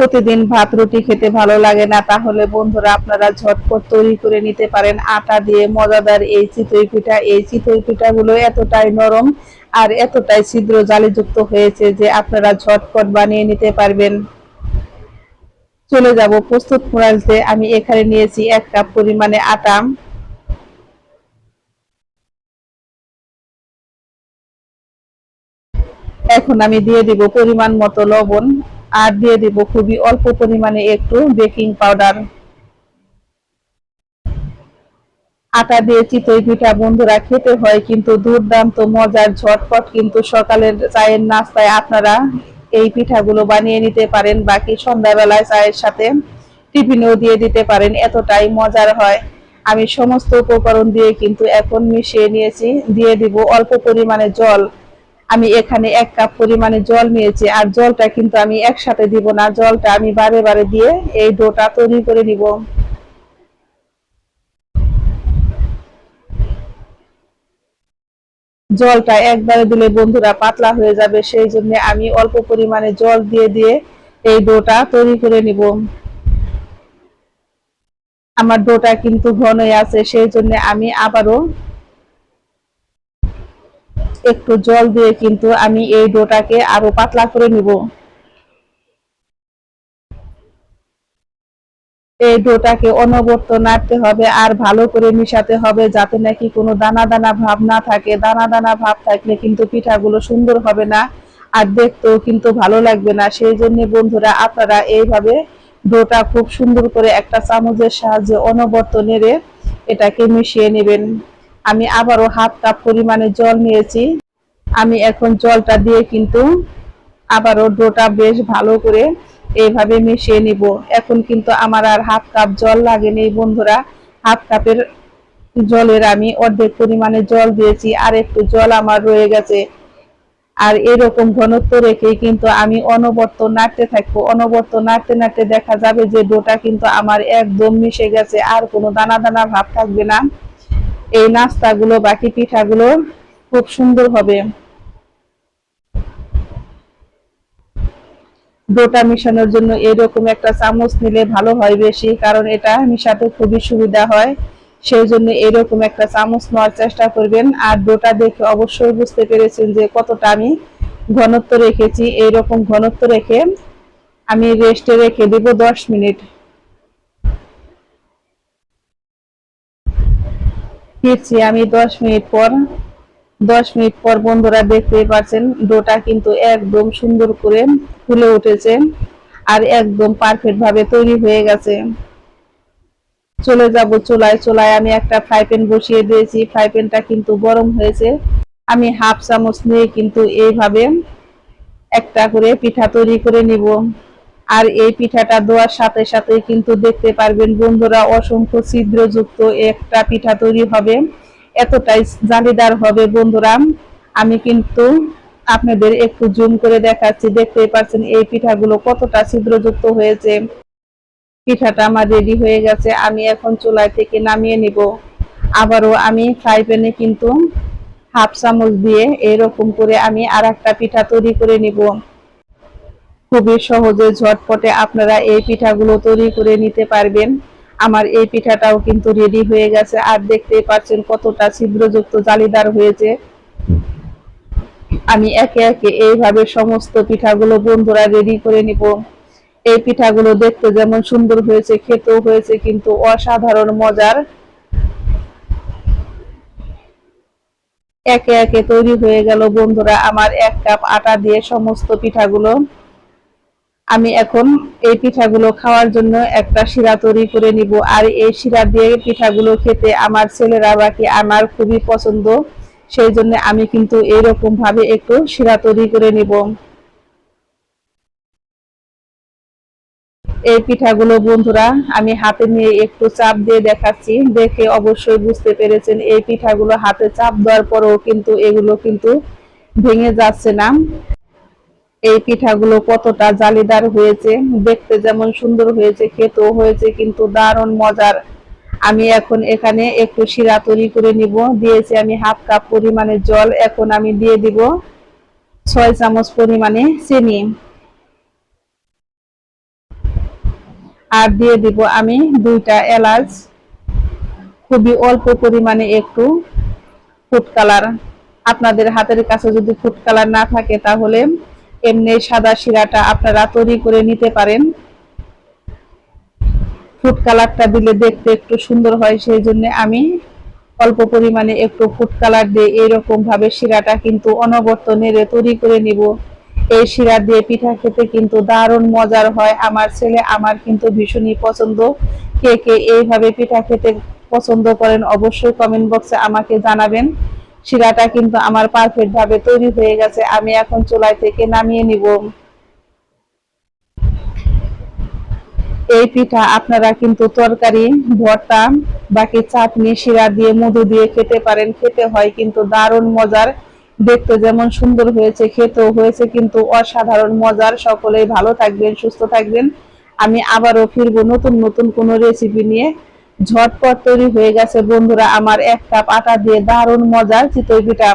প্রতিদিন ভাত রুটি খেতে ভালো লাগে না, তাহলে বন্ধুরা আপনারা ঝটপট তৈরি করে নিতে পারেন আটা দিয়ে মজাদার এই চিতই পিঠা। এই চিতই পিঠাগুলো এতটাই নরম আর এতটাই ছিদ্র জালিযুক্ত হয়েছে যে আপনারা ঝটপট বানিয়ে নিতে পারবেন। চলে যাব প্রস্তুত প্রণালীতে। আমি এখানে নিয়েছি 1 কাপ পরিমাণে আটা। এখন আমি দিয়ে দিব পরিমাণ মতো লবণ আর দিয়ে দিব খুবই অল্প পরিমাণে একটু বেকিং পাউডার। আটা দিয়ে চিতই পিঠা বন্ধুরা খেতে হয় কিন্তু দুর্দান্ত মজার, ঝটপট কিন্তু সকালের চায়ের নাস্তায় আপনারা এই পিঠাগুলো বানিয়ে নিতে পারেন, বাকি সন্ধ্যাবেলায় চায়ের সাথে টিফিনেও দিয়ে দিতে পারেন, এতটাই মজার হয়। আমি সমস্ত উপকরণ দিয়ে কিন্তু এখন মিশিয়ে নিয়েছি। দিয়ে দিব অল্প পরিমাণে জল। আমি এখানে 1 কাপ পরিমাণে জল নিয়েছি আর জলটা কিন্তু আমি একসাথে দিব না, জলটা আমি বারে বারে দিয়ে এই ডোটা তৈরি করে নিব। জলটা একবারে দিলে বন্ধুরা পাতলা হয়ে যাবে, সেই জন্য আমি অল্প পরিমাণে জল দিয়ে দিয়ে এই ডোটা তৈরি করে নিব। আমার ডোটা কিন্তু ঘনই আছে, সেই জন্য আমি আবারও একটু জল দিয়ে কিন্তু আমি এই ডোটাকে আরো পাতলা করে নিব। এই ডোটাকে অনবরত নাড়তে হবে আর ভালো করে মিশাতে হবে, যাতে নাকি কোনো দানা দানা ভাব না থাকে। দানা দানা ভাব থাকলে কিন্তু পিঠাগুলো সুন্দর হবে না আর দেখতেও কিন্তু ভালো লাগবে না। সেই জন্য বন্ধুরা আপনারা এইভাবে ডোটা খুব সুন্দর করে একটা চামচের সাহায্যে অনবরত নেড়ে এটাকে মিশিয়ে নেবেন। আমি আবারও 1/2 কাপ পরিমাণে জল নিয়েছি। আমি এখন জলটা দিয়ে কিন্তু আবারও ডোটা বেশ ভালো করে এইভাবে মিশিয়ে নিব। এখন কিন্তু আমার আর 1/2 কাপ জল লাগেনি বন্ধুরা। 1/2 কাপের জলের আমি অর্ধেক পরিমাণে জল দিয়েছি আর একটু জল আমার রয়ে গেছে। আর এরকম ঘনত্ব রেখেই কিন্তু আমি অনবরত নাড়তে থাকবো। অনবরত নাড়তে নাড়তে দেখা যাবে যে ডোটা কিন্তু আমার একদম মিশে গেছে, আর কোনো দানা দানা ভাব থাকবে না। এই নাস্তাগুলো বাকি পিঠাগুলো খুব সুন্দর হবে। ডোটা মিশানোর জন্য এরকম একটা চামচ নিলে ভালো হয় বেশি, কারণ এটা মিশাতে খুবই সুবিধা হয়। সেই জন্য এরকম একটা চামচ নেওয়ার চেষ্টা করবেন। আর ডোটা দেখে অবশ্যই বুঝতে পেরেছেন যে কতটা আমি ঘনত্ব রেখেছি। এইরকম ঘনত্ব রেখে আমি রেস্টে রেখে দেব 10 মিনিট। ফিরছি আমি 10 মিনিট পর। 10 মিনিট পর বন্ধুরা দেখতেই পাচ্ছেন ডোটা কিন্তু একদম সুন্দর করে ফুলে উঠেছে আর একদম পারফেক্ট ভাবে তৈরি হয়ে গেছে। চলে যাব চুলায়। চুলায় আমি একটা ফ্রাই প্যান বসিয়ে দিয়েছি। ফ্রাই প্যানটা কিন্তু গরম হয়েছে। আমি 1/2 চামচ নিয়ে কিন্তু এইভাবে একটা করে পিঠা তৈরি করে নিব। আর এই পিঠাটা দেওয়ার সাথে সাথে কিন্তু দেখতে পারবেন বন্ধুরা অসংখ্য ছিদ্রযুক্ত একটা পিঠা তৈরি হবে, এতটাই জালিদার হবে বন্ধুরা। আমি কিন্তু আপনাদের একটু জুম করে দেখাচ্ছি, দেখতেই পাচ্ছেন এই পিঠাগুলো কতটা ছিদ্রযুক্ত হয়েছে। পিঠাটা আমার রেডি হয়ে গেছে। আমি এখন চুলায় থেকে নামিয়ে নিব। আবারও আমি ফ্রাই প্যানে কিন্তু 1/2 চামচ দিয়ে এরকম করে আমি আর একটা পিঠা তৈরি করে নিব। খুবই সহজে ঝটপটে আপনারা এই পিঠাগুলো তৈরি করে নিতে পারবেন। আমার এই পিঠাটাও কিন্তু রেডি হয়ে গেছে আর দেখতেই পাচ্ছেন কতটা ছিদ্রযুক্ত জালিদার হয়েছে। আমি একে একে এইভাবে সমস্ত পিঠাগুলো বন্ধুরা রেডি করে নিব। এই পিঠাগুলো দেখতে যেমন সুন্দর হয়েছে, খেতেও হয়েছে কিন্তু অসাধারণ মজার। একে একে তৈরি হয়ে গেল বন্ধুরা আমার 1 কাপ আটা দিয়ে সমস্ত পিঠাগুলো। আমি এখন এই পিঠাগুলো খাওয়ার জন্য একটা শিরা তৈরি করে নিব। আর এই শিরা দিয়ে পিঠাগুলো খেতে আমার ছেলেরা বাকি আমার খুবই পছন্দ। সেই জন্য আমি কিন্তু এইরকম ভাবে একটু শিরা তৈরি করে নিব। এই পিঠাগুলো বন্ধুরা আমি হাতে নিয়ে একটু চাপ দিয়ে দেখাচ্ছি, দেখে অবশ্যই বুঝতে পেরেছেন এই পিঠাগুলো হাতে চাপ দেওয়ার পরেও কিন্তু এগুলো কিন্তু ভেঙে যাচ্ছে না। এই পিঠাগুলো কতটা জালিদার হয়েছে, দেখতে যেমন সুন্দর হয়েছে খেতেও হয়েছে কিন্তু দারুণ মজার। আমি এখন এখানে একটু শিরা তৈরি করে নিব। দিয়েছি আমি 1/2 কাপ পরিমাণে জল। এখন আমি দিয়ে দিব 6 চামচ পরিমাণে চিনি। আর দিয়ে দিব আমি 2টা এলাচ, খুবই অল্প পরিমাণে একটু ফুড কালার। আপনাদের হাতের কাছে যদি ফুড কালার না থাকে তাহলে এমনি সাদা শিরাটা আপনারা তৈরি করে নিতে পারেন। ফুড কালারটা দিলে দেখতে একটু সুন্দর হয়, সেই জন্য আমি অল্প পরিমাণে একটু ফুড কালার দিয়ে এইরকম ভাবে শিরাটা কিন্তু অনবরত নেড়ে তৈরি করে নিব। এই শিরা দিয়ে পিঠা খেতে কিন্তু দারুণ মজার হয়। আমার ছেলে আমার কিন্তু ভীষণই পছন্দ। কে কে এইভাবে পিঠা খেতে পছন্দ করেন অবশ্যই কমেন্ট বক্সে আমাকে জানাবেন। শিরাটা কিন্তু আমার পারফেক্ট ভাবে তৈরি হয়ে গেছে, আমি এখন চুলাই থেকে নামিয়ে নিব। এই পিঠা আপনারা কিন্তু তরকারি, ভর্তা, বাকি চাটনি, শিরা দিয়ে, মধু দিয়ে খেতে পারেন। খেতে হয় কিন্তু দারুণ মজার। দেখতে যেমন সুন্দর হয়েছে, খেতেও হয়েছে কিন্তু অসাধারণ মজার। সকলেই ভালো থাকবেন, সুস্থ থাকবেন। আমি আবারও ফিরবো নতুন নতুন কোনো রেসিপি নিয়ে। ঝটপট তৈরি হয়ে গেছে বন্ধুরা আমার 1 কাপ আটা দিয়ে দারুণ মজার চিতই পিঠা।